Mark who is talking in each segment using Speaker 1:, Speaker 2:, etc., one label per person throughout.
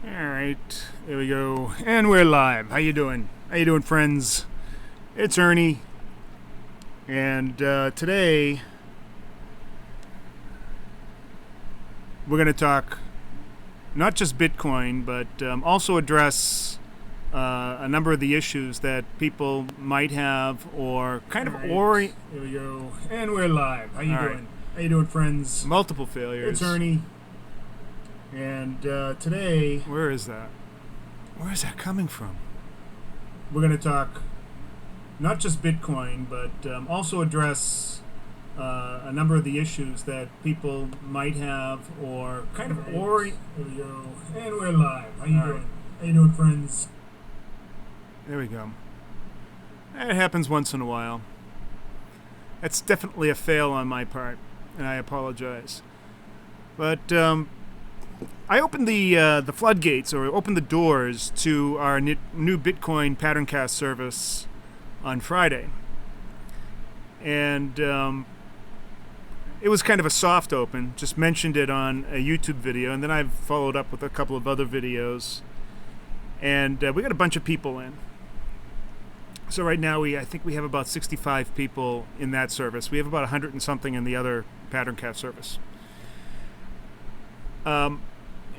Speaker 1: All right, there we go, and we're live. How you doing? How you doing, friends? It's Ernie, and today we're going to talk not just Bitcoin, but also address a number of the issues that people might have, or kind of Here we go, and we're live. How you doing? How you doing, friends? Multiple failures. It's Ernie. And today, where is that? Where is that coming from? We're going to talk not just Bitcoin, but also address a number of the issues that people might have, or kind of Here we go, and we're live. How you doing? How you doing, friends? There we go. It happens once in a while. That's definitely a fail on my part, and I apologize. But I opened the floodgates, or opened the doors to our new Bitcoin PatternCast service on Friday. And it was kind of a soft open, just mentioned it on a YouTube video, and then I've followed up with a couple of other videos. And we got a bunch of people in. So right now I think we have about 65 people in that service. We have about 100 and something in the other PatternCast service.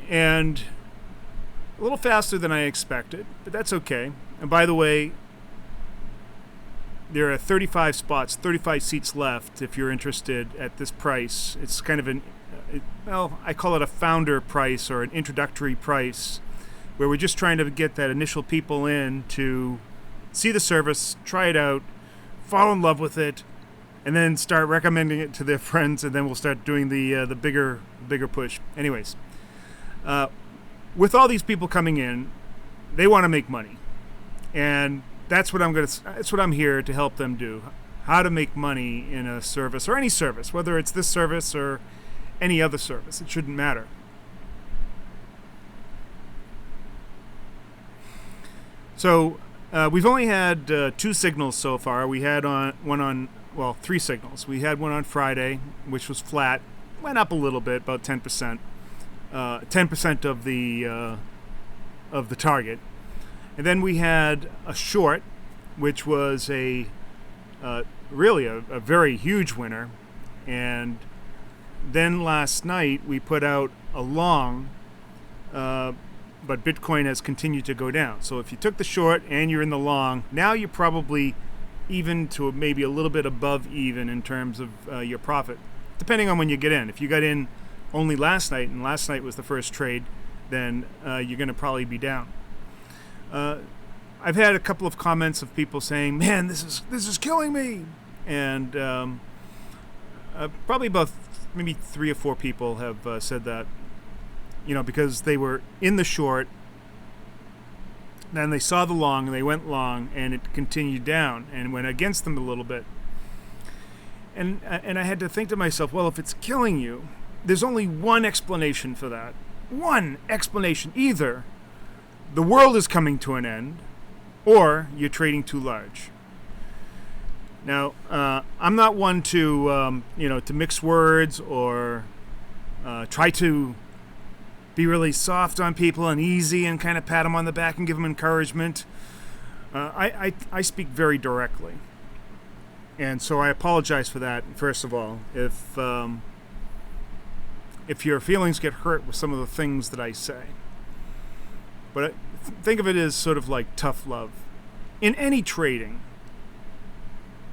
Speaker 1: And a little faster than I expected, but that's okay. And by the way, there are 35 spots, 35 seats left if you're interested at this price. It's kind of I call it a founder price, or an introductory price, where we're just trying to get that initial people in to see the service, try it out, fall in love with it, and then start recommending it to their friends, and then we'll start doing the bigger push. Anyways, with all these people coming in, they want to make money, and that's what I'm here to help them do. How to make money in a service, or any service, whether it's this service or any other service. It shouldn't matter. So we've only had 2 signals so far. We had three signals. We had one on Friday, which was flat, went up a little bit, about 10%, 10% of the target. And then we had a short, which was really a very huge winner. And then last night we put out a long, but Bitcoin has continued to go down. So if you took the short and you're in the long, now you're probably even to maybe a little bit above even in terms of your profit, depending on when you get in. If you got in only last night, and last night was the first trade, then you're going to probably be down. I've had a couple of comments of people saying, "Man, this is killing me," and probably about maybe 3 or 4 people have said that. Because they were in the short, then they saw the long, and they went long, and it continued down and went against them a little bit. And I had to think to myself, well, if it's killing you, there's only one explanation for that. One explanation. Either the world is coming to an end, or you're trading too large. Now, I'm not one to mix words or try to be really soft on people and easy and kind of pat them on the back and give them encouragement. I speak very directly. And so I apologize for that, first of all, if your feelings get hurt with some of the things that I say. But think of it as sort of like tough love. In any trading,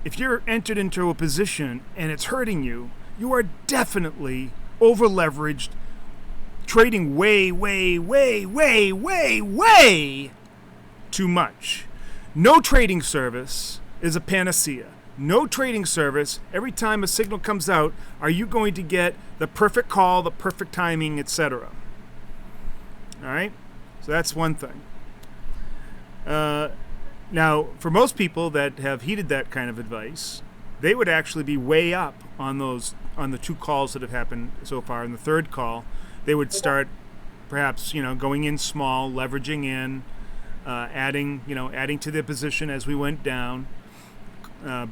Speaker 1: if you're entered into a position and it's hurting you, you are definitely over-leveraged, trading way too much. No trading service is a panacea. No trading service, every time a signal comes out, are you going to get the perfect call, the perfect timing, etc. All right? So that's one thing. Now, for most people that have heeded that kind of advice, they would actually be way up on the 2 calls that have happened so far. In the third call, they would start perhaps, going in small, leveraging in, adding to their position as we went down,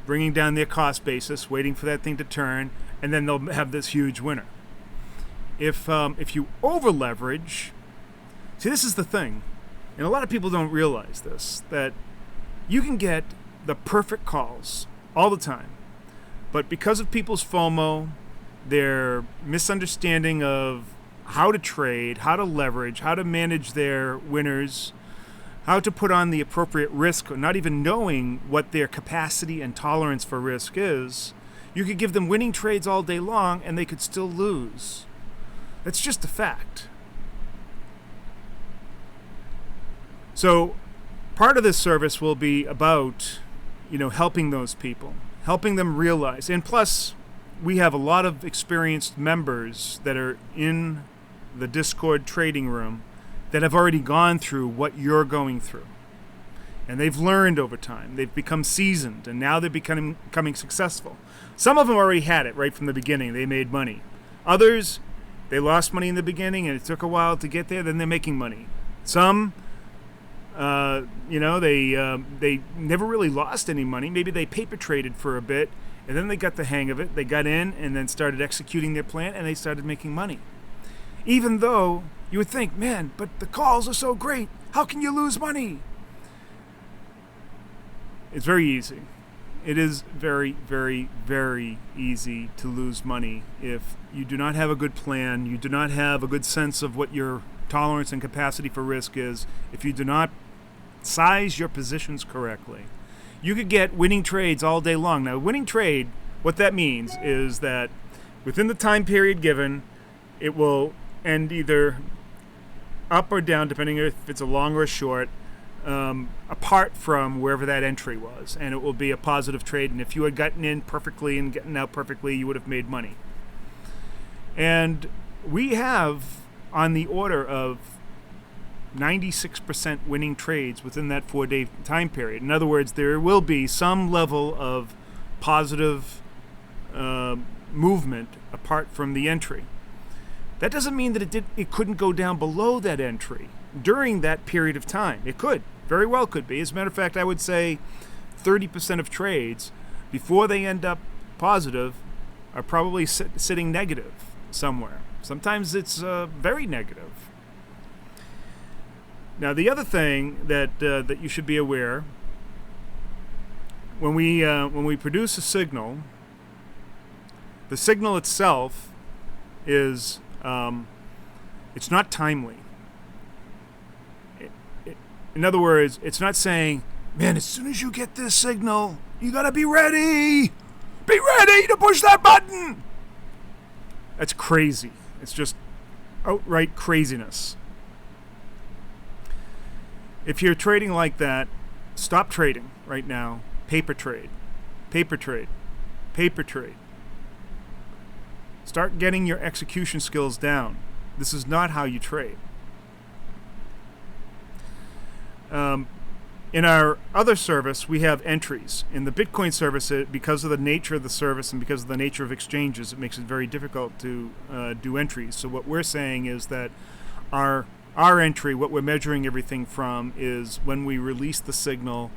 Speaker 1: bringing down their cost basis, waiting for that thing to turn, and then they'll have this huge winner. If you over leverage, See, this is the thing, and a lot of people don't realize this, that you can get the perfect calls all the time, but because of people's FOMO, their misunderstanding of how to trade, how to leverage, how to manage their winners, how to put on the appropriate risk, or not even knowing what their capacity and tolerance for risk is, you could give them winning trades all day long and they could still lose. That's just a fact. So part of this service will be about, helping those people, helping them realize. And plus, we have a lot of experienced members that are in the Discord trading room that have already gone through what you're going through. And they've learned over time. They've become seasoned, and now they're becoming successful. Some of them already had it right from the beginning. They made money. Others, they lost money in the beginning, and it took a while to get there. Then they're making money. Some, they never really lost any money. Maybe they paper traded for a bit, and then they got the hang of it. They got in and then started executing their plan, and they started making money. Even though you would think, man, but the calls are so great. How can you lose money? It's very easy. It is very, very, very easy to lose money if you do not have a good plan, you do not have a good sense of what your tolerance and capacity for risk is, if you do not size your positions correctly. You could get winning trades all day long. Now, winning trade, what that means is that within the time period given, it will end either up or down, depending if it's a long or a short, apart from wherever that entry was, and it will be a positive trade. And if you had gotten in perfectly and gotten out perfectly, you would have made money. And we have on the order of 96% winning trades within that 4-day time period. In other words, there will be some level of positive movement apart from the entry. That doesn't mean that it couldn't go down below that entry during that period of time. It could, very well could be. As a matter of fact, I would say 30% of trades, before they end up positive, are probably sitting negative somewhere. Sometimes it's very negative. Now, the other thing that you should be aware, when we produce a signal, the signal itself is it's not timely. In other words, it's not saying, man, as soon as you get this signal, you gotta be ready. Be ready to push that button. That's crazy. It's just outright craziness. If you're trading like that, stop trading right now. Paper trade. Paper trade. Paper trade. Start getting your execution skills down. This is not how you trade. In our other service, we have entries. In the Bitcoin service, because of the nature of the service and because of the nature of exchanges, it makes it very difficult to do entries. So what we're saying is that our entry, what we're measuring everything from, is when we release the signal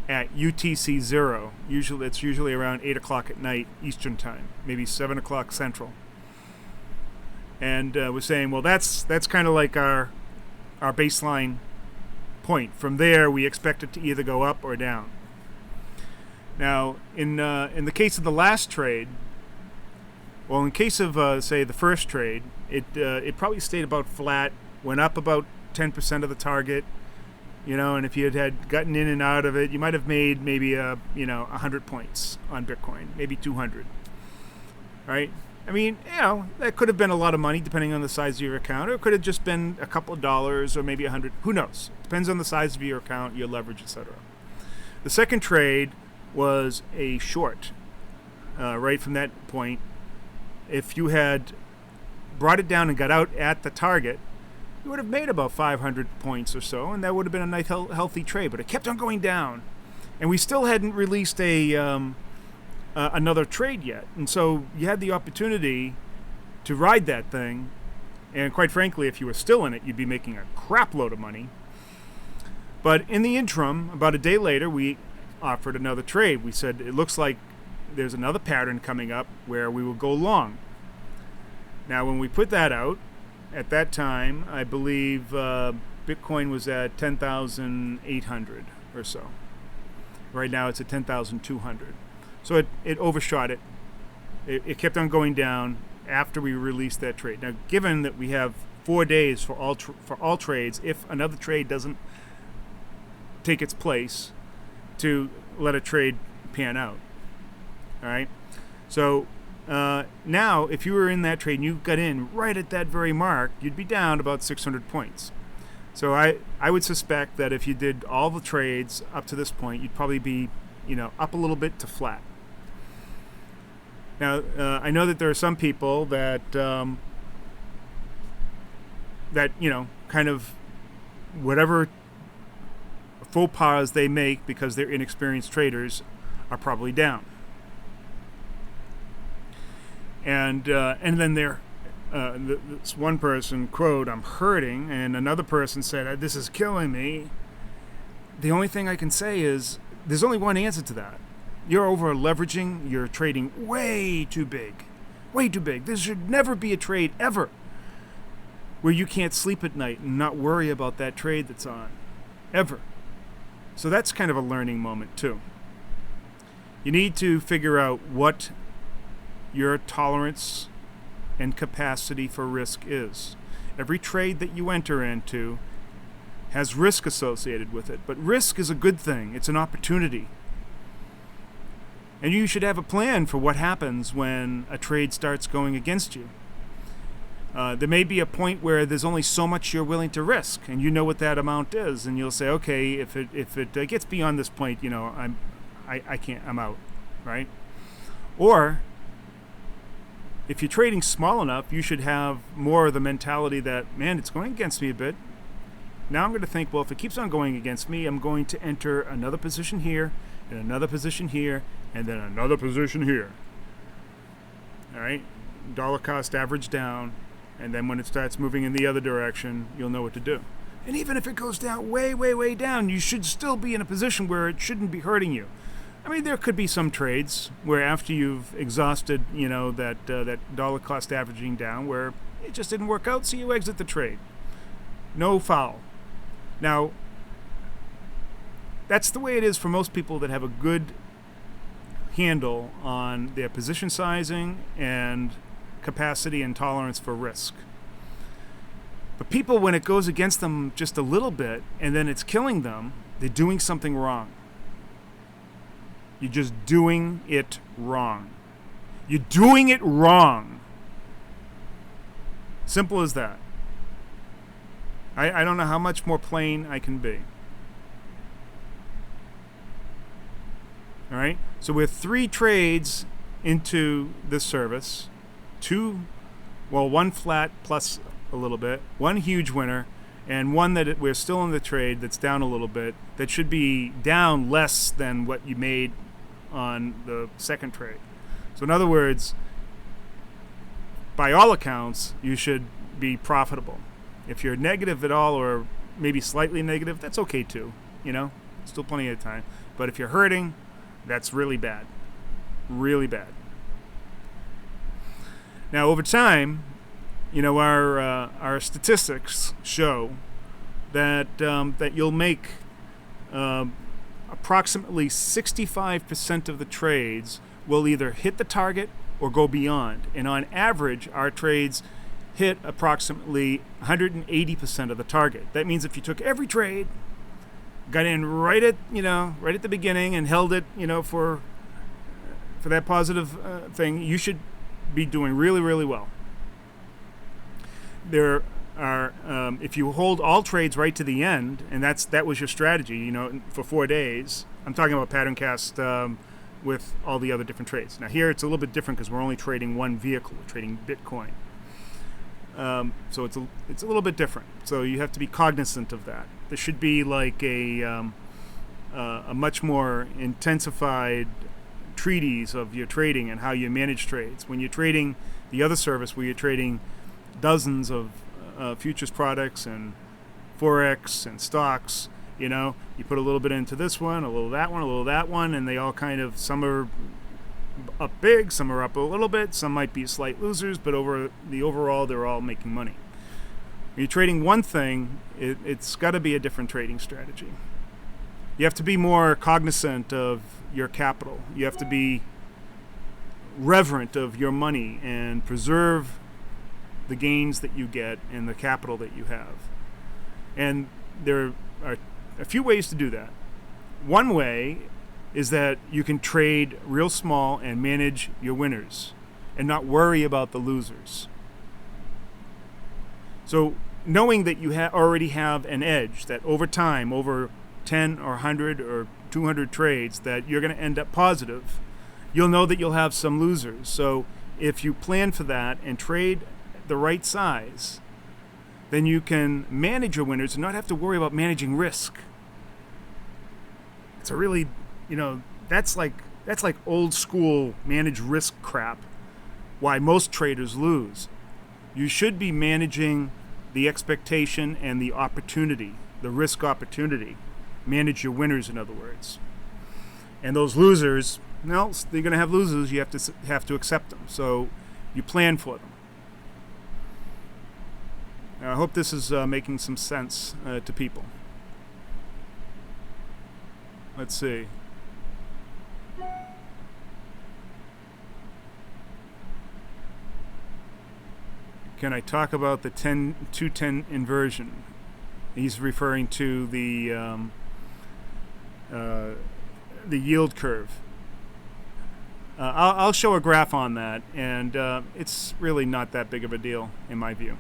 Speaker 1: at UTC 0. It's usually around 8 o'clock at night Eastern time, maybe 7 o'clock Central. And we're saying, well, that's kind of like our baseline point. From there, we expect it to either go up or down. Now, in the case of the last trade, well, in case of say the first trade, it probably stayed about flat, went up about 10% of the target, and if you had gotten in and out of it, you might have made maybe 100 points on Bitcoin, maybe 200, right? I mean, that could have been a lot of money depending on the size of your account, or it could have just been a couple of dollars or maybe 100. Who knows? Depends on the size of your account, your leverage, etc. The second trade was a short. Right from that point, if you had brought it down and got out at the target, you would have made about 500 points or so, and that would have been a nice, healthy trade. But it kept on going down, and we still hadn't released another trade yet. And so you had the opportunity to ride that thing, and quite frankly, if you were still in it, you'd be making a crap load of money. But in the interim, about a day later, we offered another trade. We said, it looks like there's another pattern coming up where we will go long. Now, when we put that out, at that time, I believe Bitcoin was at 10,800 or so. Right now it's at 10,200. So it overshot it. It kept on going down after we released that trade. Now, given that we have 4 days for all trades, if another trade doesn't take its place, to let a trade pan out. All right. So now, if you were in that trade and you got in right at that very mark, you'd be down about 600 points. So I would suspect that if you did all the trades up to this point, you'd probably be, up a little bit to flat. Now, I know that there are some people that kind of whatever faux pas they make because they're inexperienced traders are probably down. And then this one person quote, "I'm hurting," and another person said, "This is killing me." The only thing I can say is there's only one answer to that. You're over leveraging. You're trading way too big. Way too big. There should never be a trade ever where you can't sleep at night and not worry about that trade that's on. Ever. So that's kind of a learning moment too. You need to figure out what your tolerance and capacity for risk is. Every trade that you enter into has risk associated with it, but risk is a good thing. It's an opportunity. And you should have a plan for what happens when a trade starts going against you. There may be a point where there's only so much you're willing to risk, and you know what that amount is, and you'll say, okay, if it gets beyond this point, I can't, I'm out, right? Or if you're trading small enough, you should have more of the mentality that, man, it's going against me a bit. Now I'm going to think, well, if it keeps on going against me, I'm going to enter another position here, and another position here, and then another position here. All right? Dollar cost average down, and then when it starts moving in the other direction, you'll know what to do. And even if it goes down way, way, way down, you should still be in a position where it shouldn't be hurting you. I mean, there could be some trades where after you've exhausted, that dollar cost averaging down, where it just didn't work out, so you exit the trade. No foul. Now, that's the way it is for most people that have a good handle on their position sizing and capacity and tolerance for risk. But people, when it goes against them just a little bit and then it's killing them, they're doing something wrong. You're just doing it wrong. You're doing it wrong. Simple as that. I don't know how much more plain I can be. All right? So with 3 trades into this service, 1 flat plus a little bit, 1 huge winner, and 1 that we're still in the trade that's down a little bit, that should be down less than what you made on the second trade. So in other words, by all accounts, you should be profitable. If you're negative at all, or maybe slightly negative, that's okay too. Still plenty of time. But if you're hurting, that's really bad. Really bad. Now, over time, our statistics show that you'll make approximately 65% of the trades will either hit the target or go beyond. And on average, our trades hit approximately 180% of the target. That means if you took every trade, got in right at the beginning and held it, for that positive thing, you should be doing really, really well. There are, if you hold all trades right to the end, and that was your strategy, for 4 days. I'm talking about PatternCast with all the other different trades. Now here it's a little bit different because we're only trading one vehicle. We're trading Bitcoin. So it's a little bit different. So you have to be cognizant of that. There should be like a much more intensified treatise of your trading and how you manage trades. When you're trading the other service where you're trading dozens of futures products and Forex and stocks, you put a little bit into this one, a little that one, a little that one, and they all kind of, some are up big, some are up a little bit, some might be slight losers, but over the overall, they're all making money. When you're trading one thing, it's got to be a different trading strategy. You have to be more cognizant of your capital. You have to be reverent of your money and preserve the gains that you get and the capital that you have. And there are a few ways to do that. One way is that you can trade real small and manage your winners and not worry about the losers. So knowing that you already have an edge, that over time, over 10 or 100 or 200 trades, that you're going to end up positive, you'll know that you'll have some losers. So if you plan for that and trade the right size, then you can manage your winners and not have to worry about managing risk. It's a really, that's like old school manage risk crap, why most traders lose. You should be managing the expectation and the opportunity, the risk opportunity. Manage your winners, in other words. And those losers, well, they're going to have losers. You have to accept them. So you plan for them. I hope this is making some sense to people. Let's see. Can I talk about the 210 inversion? He's referring to the yield curve. I'll show a graph on that, and it's really not that big of a deal in my view.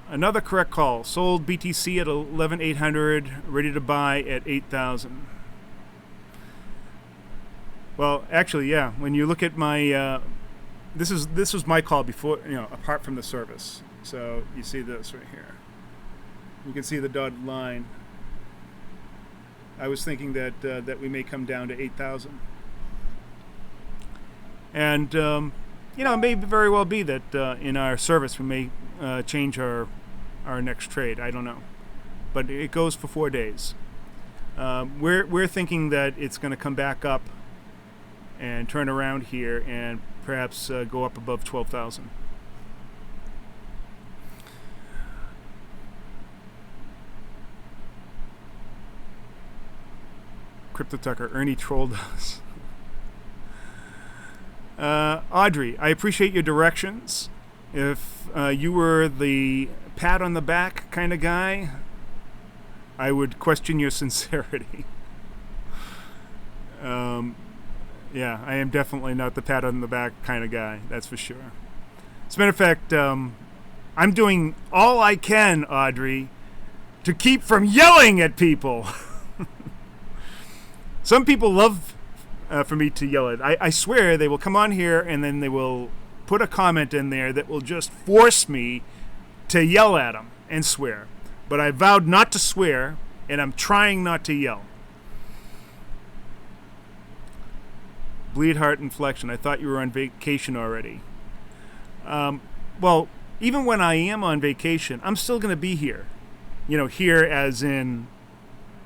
Speaker 1: Another correct call. Sold BTC at 11,800, ready to buy at 8,000. Well, actually, yeah. When you look at my, this was my call before, apart from the service. So you see this right here. You can see the dotted line. I was thinking that that we may come down to 8,000, and it may very well be that in our service we may change our next trade. I don't know, but it goes for 4 days. We're thinking that it's going to come back up and turn around here and perhaps go up above 12,000. Crypto Tucker, Ernie trolled us. Audrey, I appreciate your directions. If you were the pat on the back kind of guy, I would question your sincerity. Yeah, I am definitely not the pat on the back kind of guy, that's for sure. As a matter of fact, I'm doing all I can, Audrey, to keep from yelling at people. Some people love for me to yell at. I swear they will come on here and then they will put a comment in there that will just force me to yell at them and swear. But I vowed not to swear, and I'm trying not to yell. Bleed heart inflection. I thought you were on vacation already. Well, even when I am on vacation, I'm still going to be here. Here as in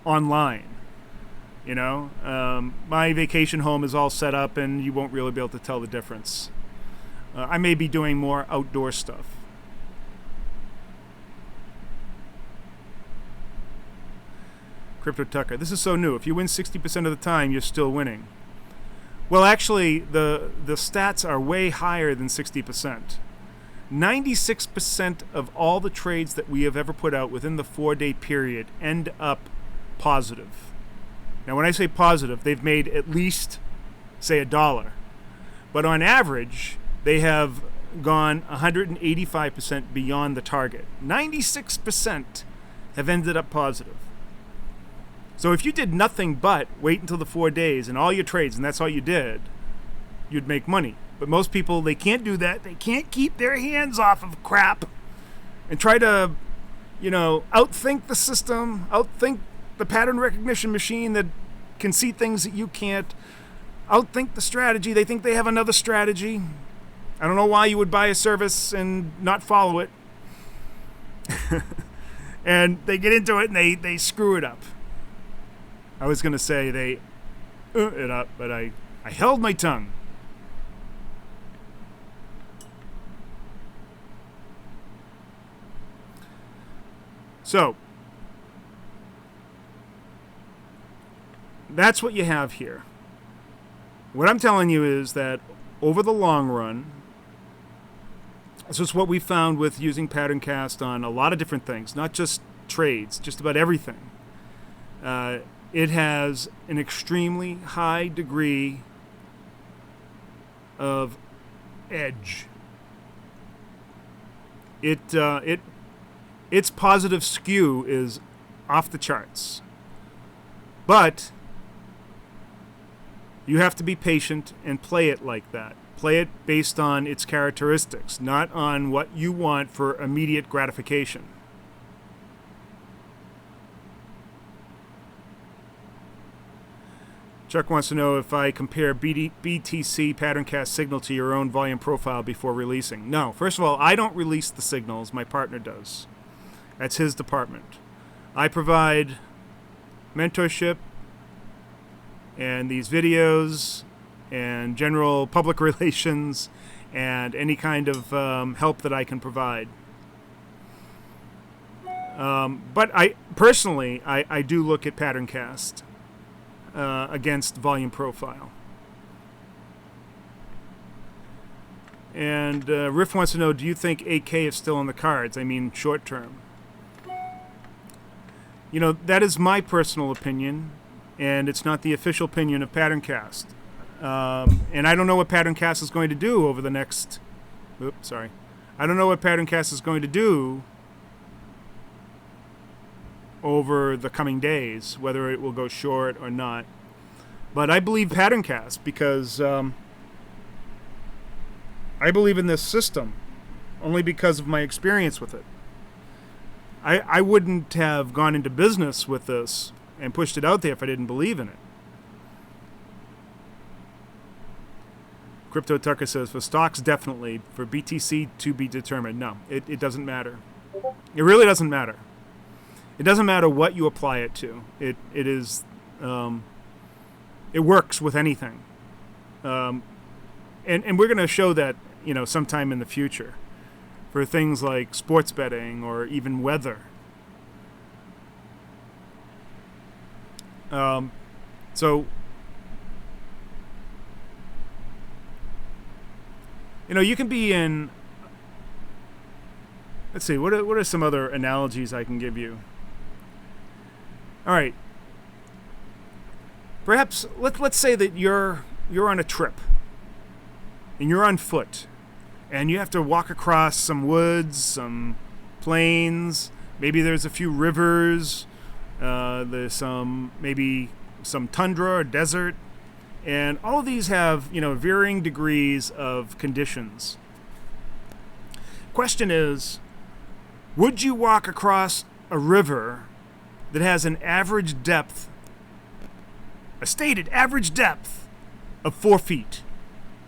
Speaker 1: online. My vacation home is all set up, and you won't really be able to tell the difference. I may be doing more outdoor stuff. Crypto Tucker, this is so new. If you win 60% of the time, you're still winning. Well, actually, the stats are way higher than 60%. 96% of all the trades that we have ever put out within the 4-day period end up positive. Now, when I say positive, they've made at least, say, $1. But on average, they have gone 185% beyond the target. 96% have ended up positive. So if you did nothing but wait until the 4 days and all your trades, and that's all you did, you'd make money. But most people, they can't do that. They can't keep their hands off of crap and try to, outthink the system, outthink the pattern recognition machine that can see things that you can't, outthink the strategy. They think they have another strategy. I don't know why you would buy a service and not follow it. And they get into it and they screw it up. I was going to say they it up, but I held my tongue. So that's what you have here. What I'm telling you is that over the long run, this is what we found with using PatternCast on a lot of different things, not just trades, just about everything. It has an extremely high degree of edge. Its positive skew is off the charts. But you have to be patient and play it like that. Play it based on its characteristics, not on what you want for immediate gratification. Chuck wants to know if I compare BTC PatternCast signal to your own volume profile before releasing. No. First of all, I don't release the signals. My partner does. That's his department. I provide mentorship and these videos and general public relations and any kind of help that I can provide. But I personally, I do look at PatternCast against volume profile. And Riff wants to know, do you think 8K is still on the cards? I mean, short term. You know, that is my personal opinion, and it's not the official opinion of PatternCast. And I don't know what PatternCast is going to do over the next... I don't know what PatternCast is going to do over the coming days, whether it will go short or not. But I believe PatternCast because I believe in this system only because of my experience with it. I wouldn't have gone into business with this and pushed it out there if I didn't believe in it. Crypto Tucker says, for stocks, definitely. For BTC, to be determined. No, it doesn't matter. It really doesn't matter. It doesn't matter what you apply it to. It works with anything. And we're going to show that, sometime in the future for things like sports betting or even weather. So, you can be in... Let's see, what are some other analogies I can give you? All right. Perhaps let's say that you're on a trip and you're on foot and you have to walk across some woods, some plains, maybe there's a few rivers, there's maybe some tundra or desert, and all of these have varying degrees of conditions. Question is, would you walk across a river that has an average depth, a stated average depth of 4 feet?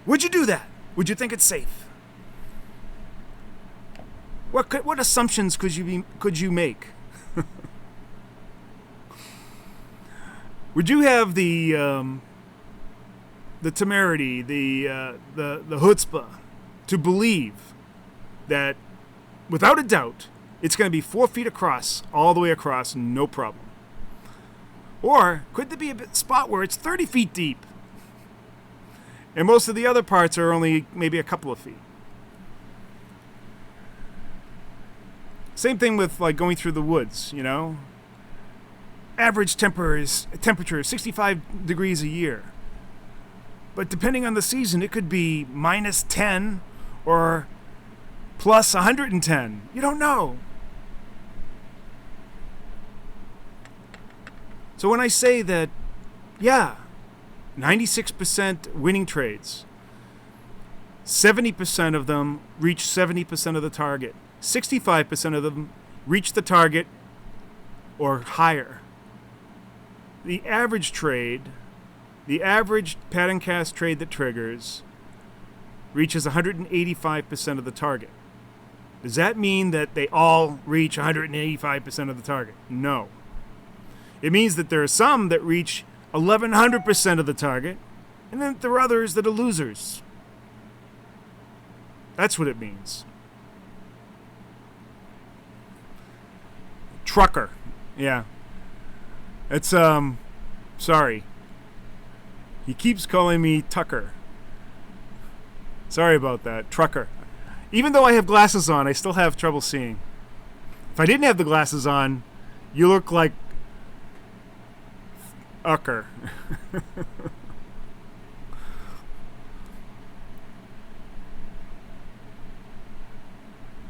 Speaker 1: Would you do that? Would you think it's safe? What assumptions could you make? Would you have the temerity, the chutzpah to believe that, without a doubt, it's going to be 4 feet across, all the way across, no problem? Or could there be a spot where it's 30 feet deep and most of the other parts are only maybe a couple of feet? Same thing with going through the woods, Average temperature is 65 degrees a year. But depending on the season, it could be minus 10 or plus 110. You don't know. So when I say that, 96% winning trades, 70% of them reach 70% of the target, 65% of them reach the target or higher. The average trade, the average PatternCast trade that triggers, reaches 185% of the target. Does that mean that they all reach 185% of the target? No. It means that there are some that reach 1,100% of the target, and then there are others that are losers. That's what it means. Trucker. Yeah. It's, sorry. He keeps calling me Tucker. Sorry about that. Trucker. Even though I have glasses on, I still have trouble seeing. If I didn't have the glasses on, you look like Ucker.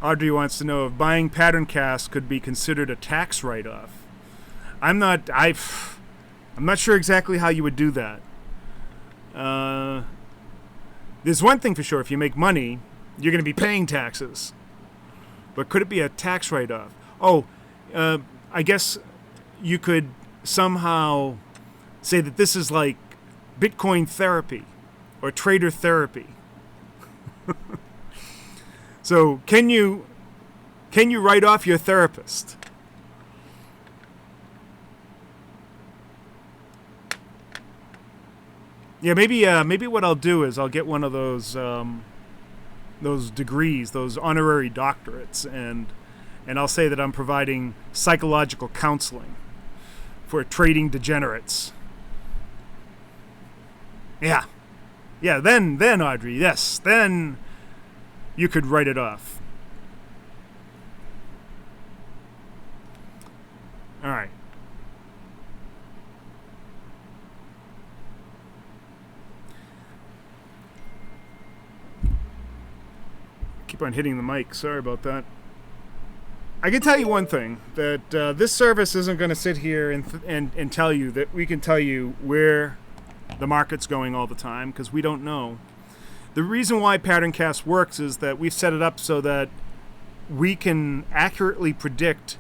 Speaker 1: Audrey wants to know if buying PatternCast could be considered a tax write-off. I'm not sure exactly how you would do that. There's one thing for sure: if you make money, you're going to be paying taxes. But could it be a tax write-off? Oh, I guess you could somehow say that this is like Bitcoin therapy or trader therapy. So can you write off your therapist? Yeah, maybe what I'll do is I'll get one of those degrees, those honorary doctorates, and I'll say that I'm providing psychological counseling for trading degenerates. Yeah. Yeah, then Audrey, yes, then you could write it off. All right. Keep on hitting the mic. Sorry about that. I can tell you one thing, that this service isn't going to sit here and tell you that we can tell you where the market's going all the time, because we don't know. The reason why PatternCast works is that we've set it up so that we can accurately predict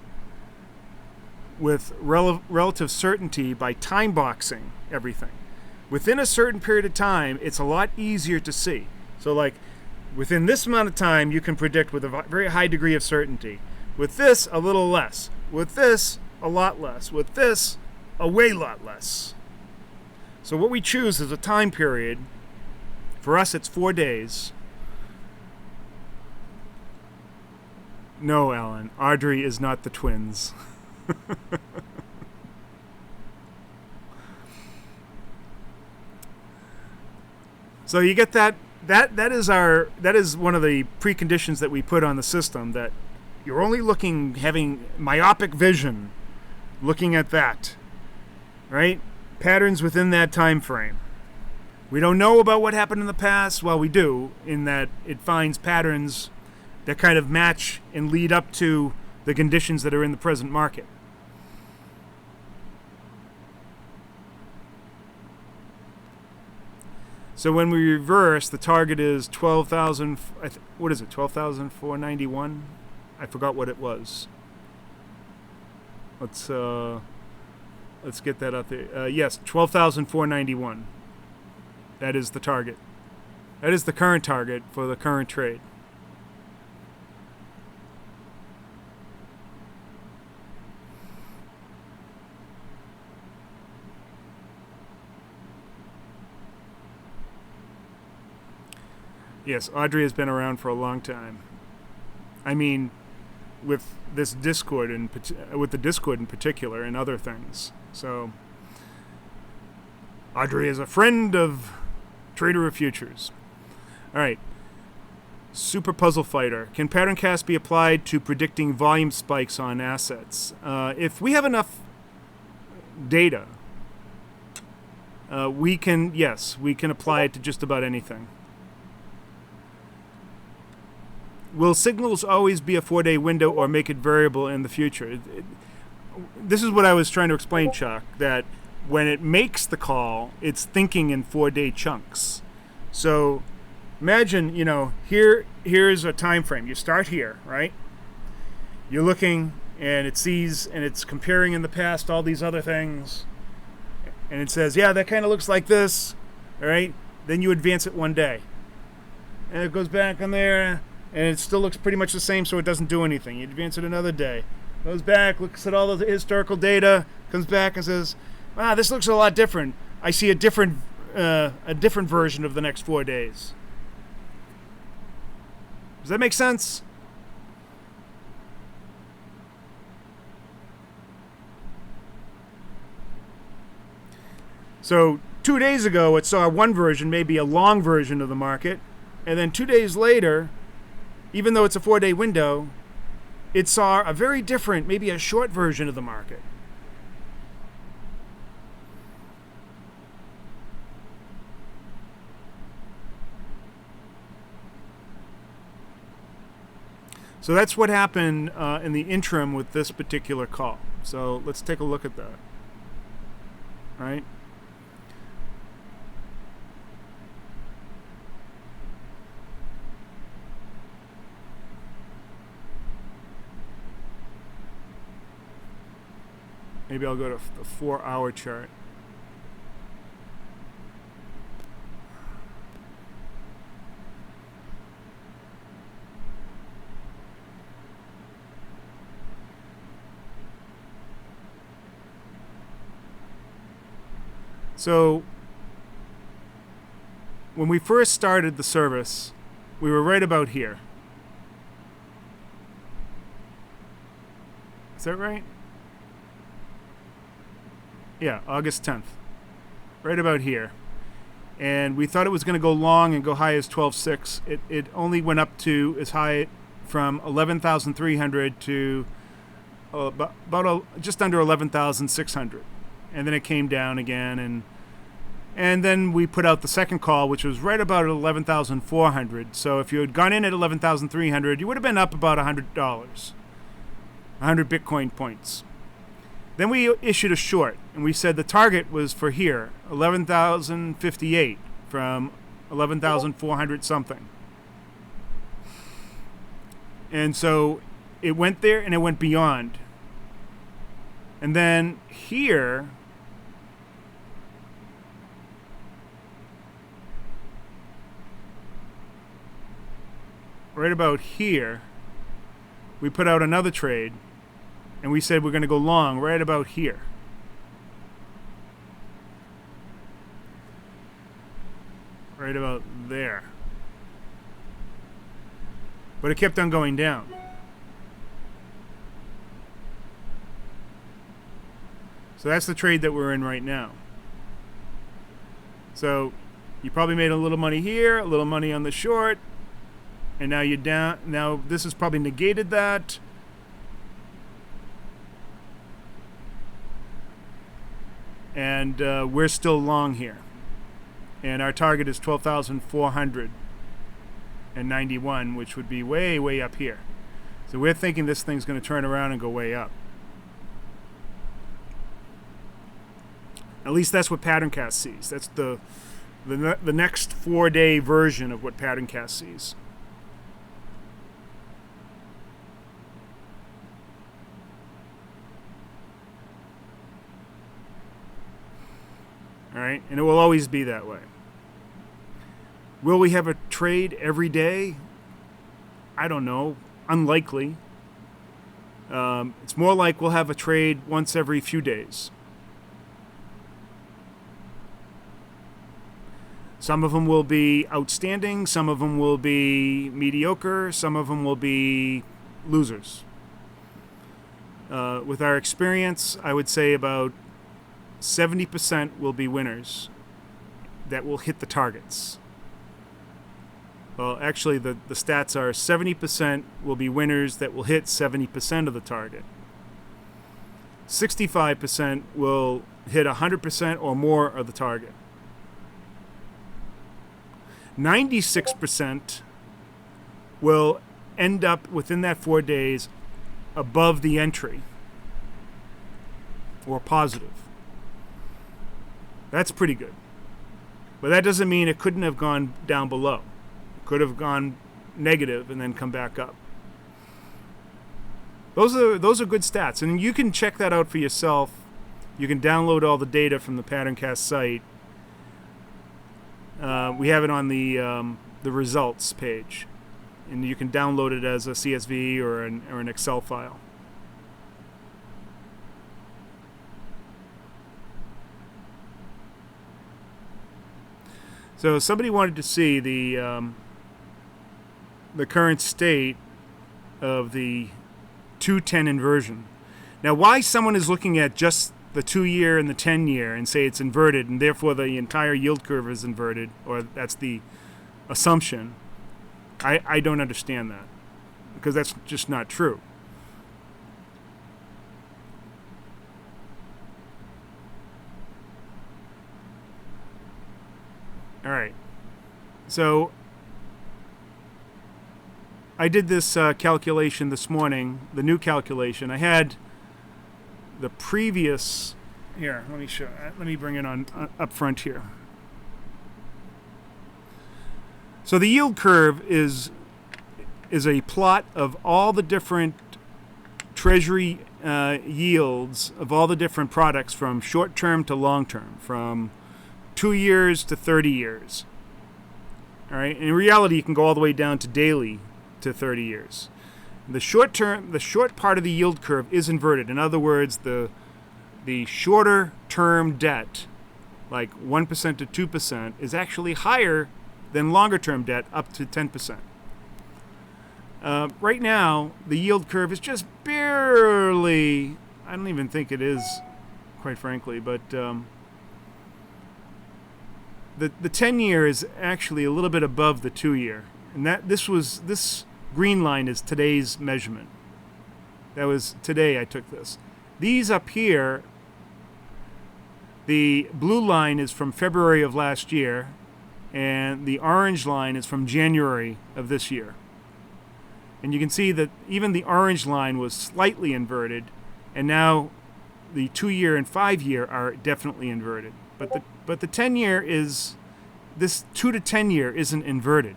Speaker 1: with relative certainty by time boxing everything. Within a certain period of time, it's a lot easier to see. So like within this amount of time, you can predict with a very high degree of certainty. With this, a little less. With this, a lot less. With this, a way lot less. So what we choose is a time period. For us, it's 4 days. No, Alan. Audrey is not the twins. So you get that. That is one of the preconditions that we put on the system, that you're only having myopic vision, looking at that, right? Patterns within that time frame. We don't know about what happened in the past. Well, we do, in that it finds patterns that kind of match and lead up to the conditions that are in the present market. So when we reverse, the target is 12,000. What is it? 12,491. I forgot what it was. Let's get that up there. Yes, 12,491. That is the target. That is the current target for the current trade. Yes, Audrey has been around for a long time. I mean, with this Discord with the Discord in particular and other things. So, Audrey is a friend of Trader of Futures. All right. Super Puzzle Fighter. Can PatternCast be applied to predicting volume spikes on assets? If we have enough data, we can apply it to just about anything. Will signals always be a 4-day window or make it variable in the future? This is what I was trying to explain, Chuck, that when it makes the call, it's thinking in 4-day chunks. So imagine, here's a time frame. You start here, right? You're looking, and it sees, and it's comparing in the past all these other things. And it says, yeah, that kind of looks like this, all right? Then you advance it 1 day. And it goes back on there, and it still looks pretty much the same, so it doesn't do anything. You advance it another day. Goes back, looks at all the historical data, comes back and says, wow, this looks a lot different. I see a different version of the next 4 days. Does that make sense? So 2 days ago, it saw one version, maybe a long version of the market. And then 2 days later, even though it's a 4-day window, it saw a very different, maybe a short version of the market. So that's what happened in the interim with this particular call. So let's take a look at that. Right? Maybe I'll go to the 4-hour chart. So when we first started the service, we were right about here. Is that right? Yeah, August 10th. Right about here. And we thought it was going to go long and go high as 12.6. It only went up to as high from 11,300 to just under 11,600. And then it came down again, and then we put out the second call, which was right about 11,400. So if you had gone in at 11,300, you would have been up about $100, 100 Bitcoin points. Then we issued a short, and we said the target was for here, 11,058 from 11,400 something. And so it went there, and it went beyond. And then here, right about here, we put out another trade, and we said we're going to go long right about here. Right about there. But it kept on going down. So that's the trade that we're in right now. So you probably made a little money here, a little money on the short, and now you're down. Now this has probably negated that. And we're still long here. And our target is 12,491, which would be way, way up here. So we're thinking this thing's going to turn around and go way up. At least that's what PatternCast sees. That's the next 4-day version of what PatternCast sees. All right, and it will always be that way. Will we have a trade every day? I don't know. Unlikely. It's more like we'll have a trade once every few days. Some of them will be outstanding, some of them will be mediocre, some of them will be losers. With our experience, I would say about 70% will be winners that will hit the targets. Well, actually, the stats are 70% will be winners that will hit 70% of the target. 65% will hit 100% or more of the target. 96% will end up within that 4 days above the entry or positive. That's pretty good. But that doesn't mean it couldn't have gone down below. It could have gone negative and then come back up. Those are good stats, and you can check that out for yourself. You can download all the data from the PatternCast site. We have it on the results page, and you can download it as a CSV or an Excel file. So somebody wanted to see the current state of the 210 inversion. Now, why someone is looking at just the 2-year and the 10-year and say it's inverted, and therefore the entire yield curve is inverted, or that's the assumption, I don't understand that, because that's just not true. All right. So I did this calculation this morning, the new calculation. I had the previous. Here, let me show. Let me bring it on up front here. So the yield curve is a plot of all the different treasury yields of all the different products, from short term to long term, from 2 years to 30 years. All right. In reality, you can go all the way down to daily to 30 years. The short part of the yield curve is inverted. In other words, the shorter term debt, like 1% to 2%, is actually higher than longer term debt up to 10%. Right now, the yield curve is just barely, I don't even think it is, quite frankly, but the 10-year is actually a little bit above the 2-year. And this green line is today's measurement. That was today I took this. These up here, the blue line is from February of last year, and the orange line is from January of this year. And you can see that even the orange line was slightly inverted, and now the 2-year and 5-year are definitely inverted. But the 10-year is, this 2 to 10-year isn't inverted.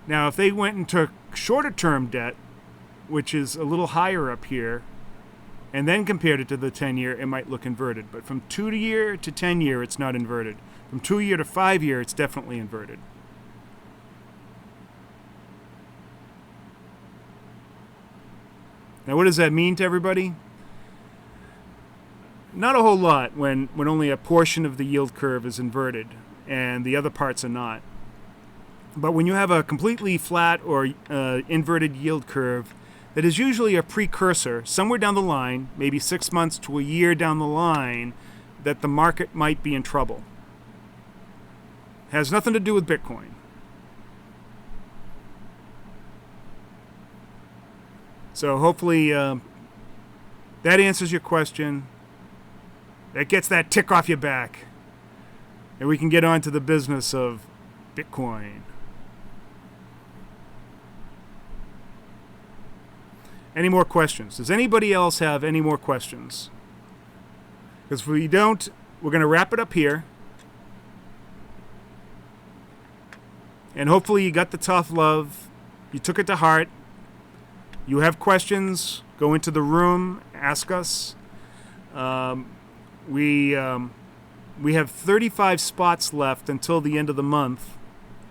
Speaker 1: Now, if they went and took shorter term debt, which is a little higher up here, and then compared it to the 10-year, it might look inverted. But from 2-year to 10-year, it's not inverted. From 2-year to 5-year, it's definitely inverted. Now, what does that mean to everybody? Not a whole lot when only a portion of the yield curve is inverted and the other parts are not. But when you have a completely flat or inverted yield curve, that is usually a precursor somewhere down the line, maybe 6 months to a year down the line, that the market might be in trouble. Has nothing to do with Bitcoin. So hopefully that answers your question. That gets that tick off your back. And we can get on to the business of Bitcoin. Any more questions? Does anybody else have any more questions? Because if we don't, we're going to wrap it up here. And hopefully you got the tough love. You took it to heart. You have questions, go into the room, ask us. We have 35 spots left until the end of the month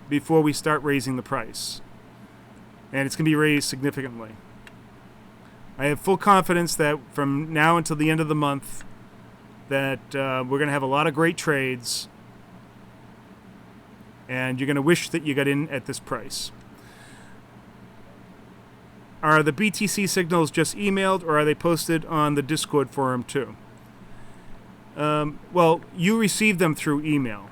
Speaker 1: before we start raising the price. And it's going to be raised significantly. I have full confidence that from now until the end of the month that we're going to have a lot of great trades, and you're going to wish that you got in at this price. Are the BTC signals just emailed, or are they posted on the Discord forum too? Well, you receive them through email.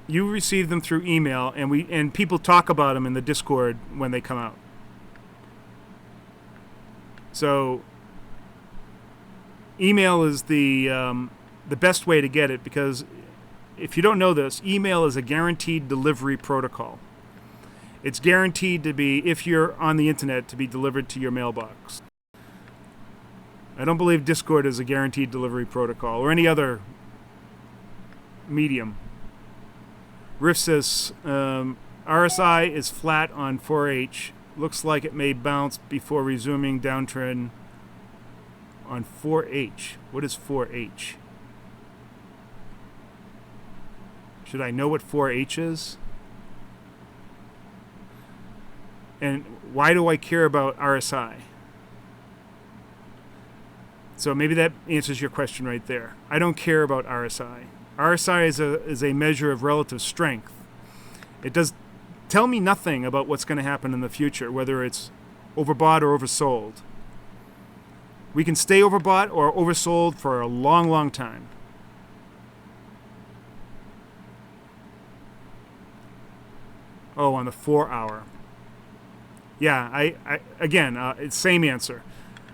Speaker 1: You receive them through email, and people talk about them in the Discord when they come out. So, email is the best way to get it, because if you don't know this, email is a guaranteed delivery protocol. It's guaranteed to be, if you're on the internet, to be delivered to your mailbox. I don't believe Discord is a guaranteed delivery protocol or any other medium. Riff says RSI is flat on 4H. Looks like it may bounce before resuming downtrend on 4H. What is 4H? Should I know what 4H is? And why do I care about RSI? So maybe that answers your question right there. I don't care about RSI. RSI is a measure of relative strength. It tell me nothing about what's going to happen in the future, whether it's overbought or oversold. We can stay overbought or oversold for a long, long time. Oh, on the 4 hour. Yeah, it's same answer.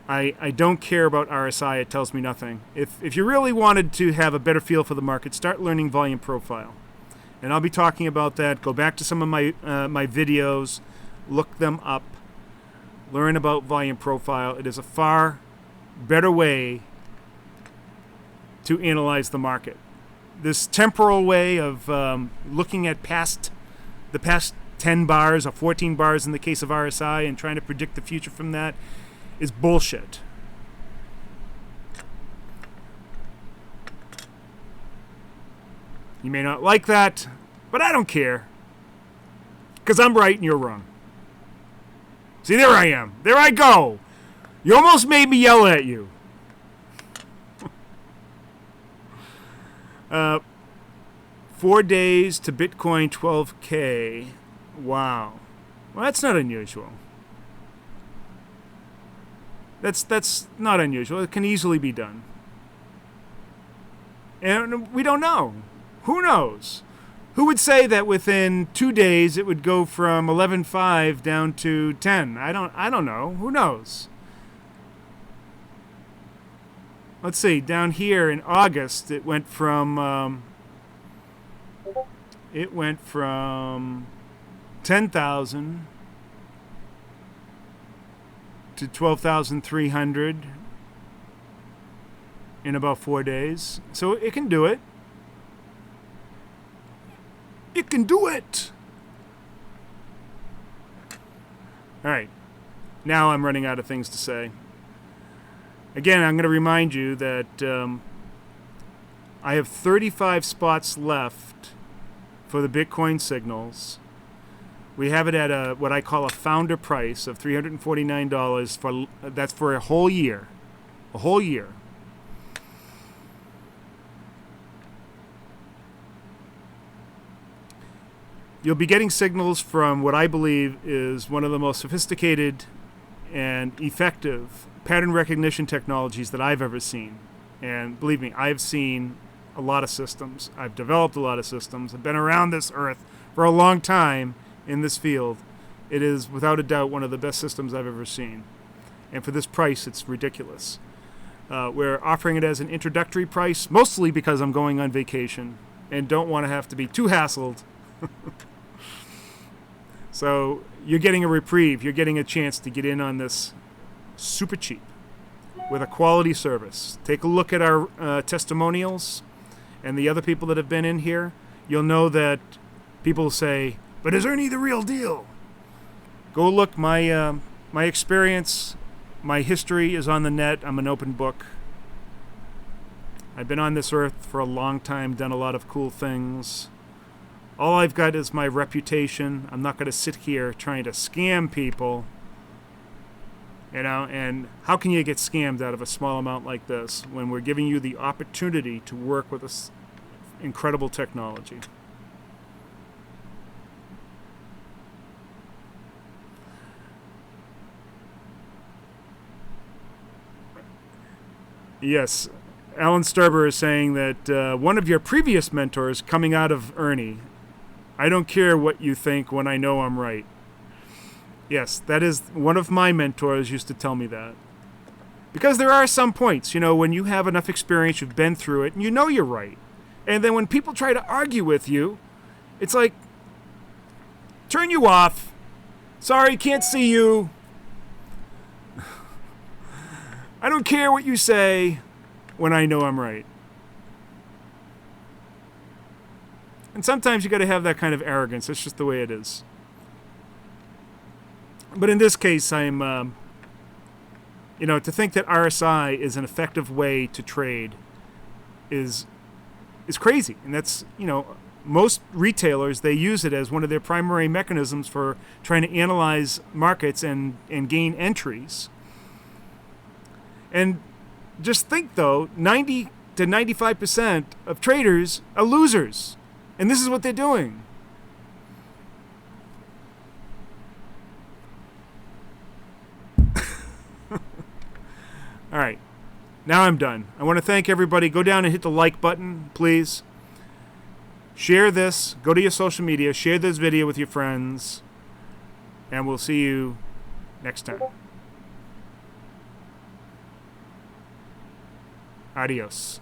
Speaker 1: I don't care about RSI. It tells me nothing. If you really wanted to have a better feel for the market, start learning volume profile. And I'll be talking about that. Go back to some of my videos. Look them up. Learn about volume profile. It is a far better way to analyze the market. This temporal way of looking at the past 10 bars or 14 bars in the case of RSI and trying to predict the future from that is bullshit. You may not like that, but I don't care. Because I'm right and you're wrong. See, there I am. There I go. You almost made me yell at you. 4 days to Bitcoin 12K. Wow. Well, that's not unusual. That's not unusual. It can easily be done. And we don't know. Who knows? Who would say that within 2 days it would go from 11.5 down to 10? I don't know. Who knows? Let's see. Down here in August, it went from 10,000 to 12,300 in about 4 days. So it can do it. It can do it. All right. Now I'm running out of things to say. Again, I'm going to remind you that I have 35 spots left for the Bitcoin signals. We have it at what I call a founder price of $349 that's for a whole year. A whole year. You'll be getting signals from what I believe is one of the most sophisticated and effective pattern recognition technologies that I've ever seen. And believe me, I've seen a lot of systems. I've developed a lot of systems. I've been around this earth for a long time in this field. It is without a doubt one of the best systems I've ever seen. And for this price, it's ridiculous. We're offering it as an introductory price, mostly because I'm going on vacation and don't want to have to be too hassled. So you're getting a reprieve. You're getting a chance to get in on this super cheap with a quality service. Take a look at our testimonials and the other people that have been in here. You'll know that people say, but is Ernie the real deal? Go look. My experience, my history is on the net. I'm an open book. I've been on this earth for a long time, done a lot of cool things. All I've got is my reputation. I'm not going to sit here trying to scam people. And how can you get scammed out of a small amount like this when we're giving you the opportunity to work with this incredible technology? Yes, Alan Sturber is saying that one of your previous mentors coming out of Ernie, I don't care what you think when I know I'm right. Yes, that is one of my mentors used to tell me that. Because there are some points, when you have enough experience, you've been through it, and you know you're right. And then when people try to argue with you, it's like, turn you off. Sorry, can't see you. I don't care what you say when I know I'm right. And sometimes you got to have that kind of arrogance. It's just the way it is. But in this case, I'm, to think that RSI is an effective way to trade is crazy. And that's, most retailers, they use it as one of their primary mechanisms for trying to analyze markets and gain entries. And just think, though, 90 to 95% of traders are losers. And this is what they're doing. All right. Now I'm done. I want to thank everybody. Go down and hit the like button, please. Share this. Go to your social media. Share this video with your friends. And we'll see you next time. Adios.